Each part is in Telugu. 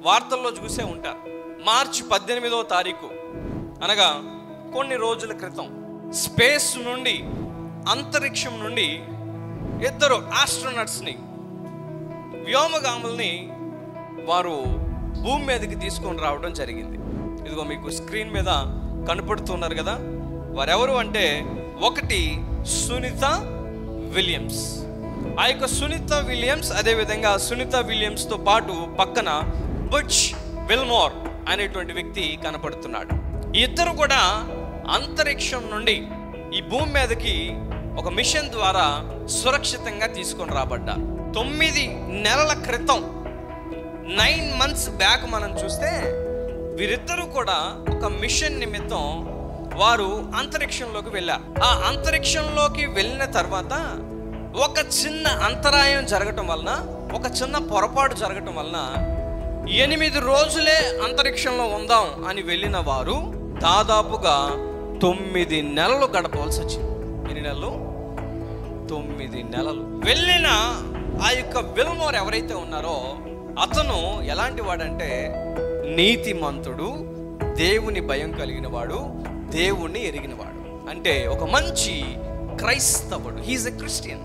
వార్తల్లో చూసే ఉంటారు. మార్చి 18వ తారీఖు అనగా కొన్ని రోజుల క్రితం స్పేస్ నుండి, అంతరిక్షం నుండి 2 ఆస్ట్రోనట్స్ని, వ్యోమగాముల్ని వారు భూమి మీదకి తీసుకొని రావడం జరిగింది. ఇదిగో మీకు స్క్రీన్ మీద కనపడుతున్నారు కదా. వారెవరు అంటే, ఒకటి సునీత విలియమ్స్. ఆ యొక్క సునీత విలియమ్స్, అదేవిధంగా సునీత విలియమ్స్తో పాటు పక్కన బుచ్ విల్మోర్ అనేటువంటి వ్యక్తి కనపడుతున్నాడు. ఈ ఇద్దరు కూడా అంతరిక్షం నుండి ఈ భూమి మీదకి ఒక మిషన్ ద్వారా సురక్షితంగా తీసుకొని రాబడ్డారు. 9 నెలల క్రితం, 9 months బ్యాక్ మనం చూస్తే వీరిద్దరూ కూడా ఒక మిషన్ నిమిత్తం వారు అంతరిక్షంలోకి వెళ్ళారు. ఆ అంతరిక్షంలోకి వెళ్ళిన తర్వాత ఒక చిన్న అంతరాయం జరగటం వలన, ఒక చిన్న పొరపాటు జరగటం వలన 8 రోజులే అంతరిక్షంలో ఉందాం అని వెళ్ళిన వారు దాదాపుగా 9 నెలలు గడపవలసి వచ్చింది. ఎన్ని నెలలు? 9 నెలలు. వెళ్ళిన ఆ యొక్క విల్మోర్ ఎవరైతే ఉన్నారో అతను ఎలాంటి వాడంటే, నీతిమంతుడు, దేవుని భయం కలిగిన వాడు, దేవుణ్ణి ఎరిగినవాడు. అంటే ఒక మంచి క్రైస్తవుడు. హీఈస్ ఎ క్రిస్టియన్,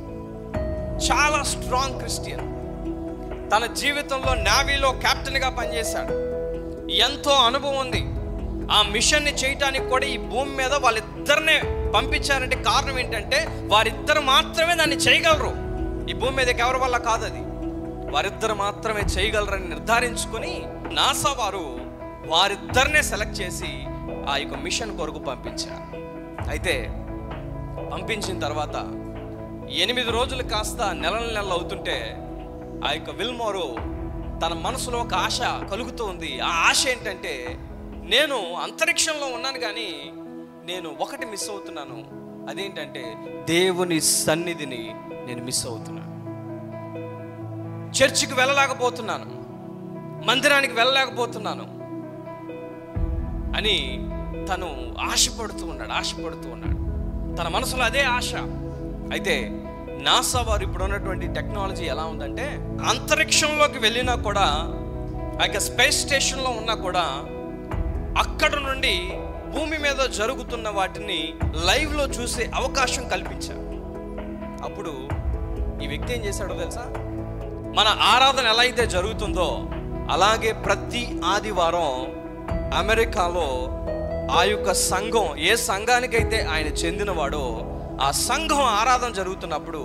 చాలా స్ట్రాంగ్ క్రిస్టియన్. తన జీవితంలో నేవీలో కెప్టెన్గా పనిచేశాడు. ఎంతో అనుభవం ఉంది. ఆ మిషన్ని చేయటానికి కూడా ఈ భూమి మీద వాళ్ళిద్దరినే పంపించారంటే కారణం ఏంటంటే, వారిద్దరు మాత్రమే దాన్ని చేయగలరు. ఈ భూమి మీదకి ఎవరి వల్ల కాదు, అది వారిద్దరు మాత్రమే చేయగలరని నిర్ధారించుకొని నాసా వారు వారిద్దరినే సెలెక్ట్ చేసి ఆ యొక్క మిషన్ కొరకు పంపించారు. అయితే పంపించిన తర్వాత 8 రోజులు కాస్త నెలలు అవుతుంటే ఆ యొక్క విల్మోరు తన మనసులో ఒక ఆశ కలుగుతూ ఉంది. ఆ ఆశ ఏంటంటే, నేను అంతరిక్షంలో ఉన్నాను కానీ నేను ఒకటి మిస్ అవుతున్నాను. అదేంటంటే, దేవుని సన్నిధిని నేను మిస్ అవుతున్నాను. చర్చికి వెళ్ళలేకపోతున్నాను, మందిరానికి వెళ్ళలేకపోతున్నాను అని తను ఆశపడుతూ ఉన్నాడు. తన మనసులో అదే ఆశ. అయితే నాసా వారు ఇప్పుడు ఉన్నటువంటి టెక్నాలజీ ఎలా ఉందంటే, అంతరిక్షంలోకి వెళ్ళినా కూడా, ఆ యొక్క స్పేస్ స్టేషన్లో ఉన్నా కూడా, అక్కడ నుండి భూమి మీద జరుగుతున్న వాటిని లైవ్లో చూసే అవకాశం కల్పించారు. అప్పుడు ఈ వ్యక్తి ఏం చేశాడో తెలుసా? మన ఆరాధన ఎలా అయితే జరుగుతుందో అలాగే ప్రతి ఆదివారం అమెరికాలో ఆ యొక్క సంఘం, ఏ సంఘానికైతే ఆయన చెందినవాడో ఆ సంఘం ఆరాధన జరుగుతున్నప్పుడు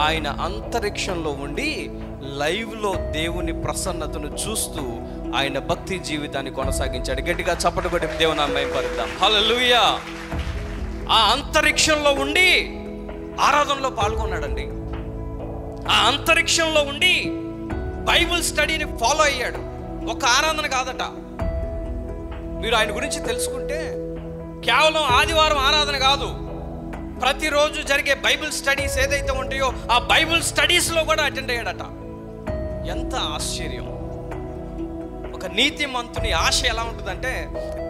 ఆయన అంతరిక్షంలో ఉండి లైవ్లో దేవుని ప్రసన్నతను చూస్తూ ఆయన భక్తి జీవితాన్ని కొనసాగించాడు. గట్టిగా చప్పట్లు కొట్టి దేవుని నామమున పలుకుదాం. హల్లెలూయా. ఆ అంతరిక్షంలో ఉండి ఆరాధనలో పాల్గొన్నాడండి. ఆ అంతరిక్షంలో ఉండి బైబిల్ స్టడీని ఫాలో అయ్యాడు. ఒక ఆరాధన కాదట. మీరు ఆయన గురించి తెలుసుకుంటే కేవలం ఆదివారం ఆరాధన కాదు, ప్రతిరోజు జరిగే బైబిల్ స్టడీస్ ఏదైతే ఉంటాయో ఆ బైబిల్ స్టడీస్లో కూడా అటెండ్ అయ్యాడట. ఎంత ఆశ్చర్యం! ఒక నీతిమంతుని ఆశ ఎలా ఉంటుందంటే,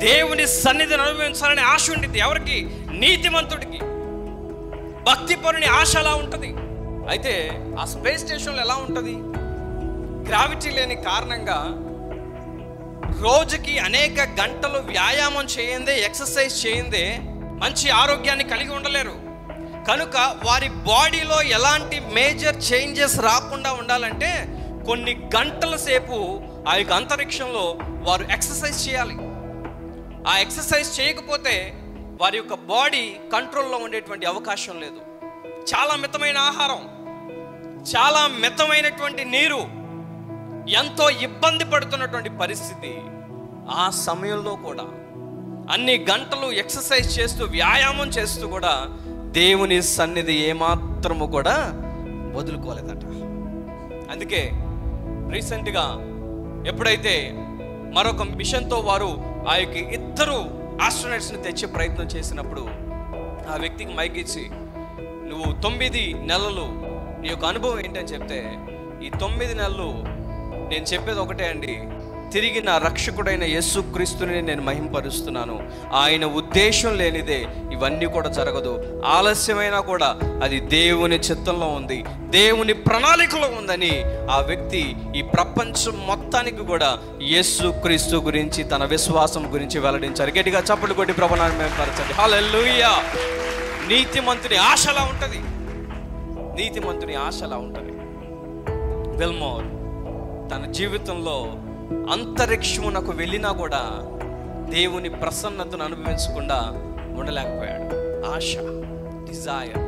దేవుని సన్నిధిని అనుభవించాలని ఆశ ఉంటుంది. ఎవరికి? నీతిమంతుడికి. భక్తిపరుని ఆశ ఎలా ఉంటుంది. అయితే ఆ స్పేస్ స్టేషన్లో ఎలా ఉంటుంది? గ్రావిటీ లేని కారణంగా రోజుకి అనేక గంటలు వ్యాయామం చేయందే, ఎక్సర్సైజ్ చేయందే మంచి ఆరోగ్యాన్ని కలిగి ఉండలేరు. కనుక వారి బాడీలో ఎలాంటి మేజర్ చేంజెస్ రాకుండా ఉండాలంటే కొన్ని గంటల సేపు ఆ యొక్క అంతరిక్షంలో వారు ఎక్సర్సైజ్ చేయాలి. ఆ ఎక్సర్సైజ్ చేయకపోతే వారి యొక్క బాడీ కంట్రోల్లో ఉండేటువంటి అవకాశం లేదు. చాలా మితమైన ఆహారం, చాలా మితమైనటువంటి నీరు, ఎంతో ఇబ్బంది పడుతున్నటువంటి పరిస్థితి. ఆ సమయంలో కూడా అన్ని గంటలు ఎక్సర్సైజ్ చేస్తూ, వ్యాయామం చేస్తూ కూడా దేవుని సన్నిధి ఏమాత్రము కూడా వదులుకోలేదట. అందుకే రీసెంట్గా ఎప్పుడైతే మరొక మిషన్తో వారు ఆ యొక్క 2 ఆస్ట్రోనట్స్ని తెచ్చే ప్రయత్నం చేసినప్పుడు ఆ వ్యక్తికి మైక్ ఇచ్చి, నువ్వు 9 నెలలు నీ యొక్క అనుభవం ఏంటని చెప్తే, ఈ 9 నెలలు నేను చెప్పేది ఒకటే అండి, తిరిగి నా రక్షకుడైన యేసుక్రీస్తుని నేను మహింపరుస్తున్నాను. ఆయన ఉద్దేశం లేనిదే ఇవన్నీ కూడా జరగదు. ఆలస్యమైనా కూడా అది దేవుని చిత్తంలో ఉంది, దేవుని ప్రణాళికలో ఉందని ఆ వ్యక్తి ఈ ప్రపంచం మొత్తానికి కూడా యేసుక్రీస్తు గురించి, తన విశ్వాసం గురించి వెల్లడించారు. గట్టిగా చప్పట్లు కొట్టి ప్రభువుని మహిమపరచండి. హల్లెలూయా. నీతిమంతుని ఆశలా ఉంటుంది, నీతిమంతుని ఆశలా ఉంటుంది. విల్మోర్ తన జీవితంలో అంతరిక్షమునకు వెళ్ళినా కూడా దేవుని ప్రసన్నతను అనుభవించకుండా ఉండలేకపోయాడు. ఆశ, డిజైర్,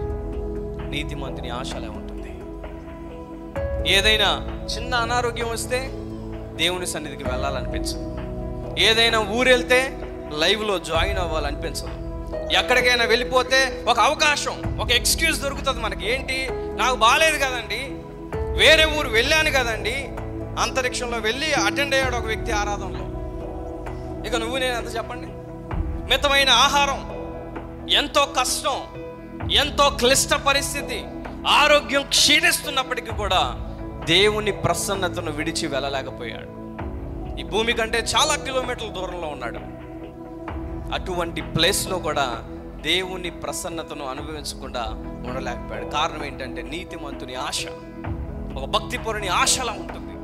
నీతిమంతుని ఆశలే ఉంటుంది. ఏదైనా చిన్న అనారోగ్యం వస్తే దేవుని సన్నిధికి వెళ్ళాలనిపించదు. ఏదైనా ఊరెళ్తే లైవ్లో జాయిన్ అవ్వాలనిపించదు. ఎక్కడికైనా వెళ్ళిపోతే ఒక అవకాశం, ఒక ఎక్స్క్యూజ్ దొరుకుతుంది మనకి. ఏంటి, నాకు బాగాలేదు కదండి, వేరే ఊరు వెళ్ళాను కదండి. అంతరిక్షంలో వెళ్ళి అటెండ్ అయ్యాడు ఒక వ్యక్తి ఆరాధనలో. ఇక నువ్వు నేను ఎంత చెప్పండి. మితమైన ఆహారం, ఎంతో కష్టం, ఎంతో క్లిష్ట పరిస్థితి, ఆరోగ్యం క్షీణిస్తున్నప్పటికీ కూడా దేవుని ప్రసన్నతను విడిచి వెళ్ళలేకపోయాడు. ఈ భూమి కంటే చాలా కిలోమీటర్ల దూరంలో ఉన్నాడు. అటువంటి ప్లేస్లో కూడా దేవుని ప్రసన్నతను అనుభవించకుండా ఉండలేకపోయాడు. కారణం ఏంటంటే నీతిమంతుని ఆశ ఒక భక్తిపరుని ఆశలా ఉంటుంది.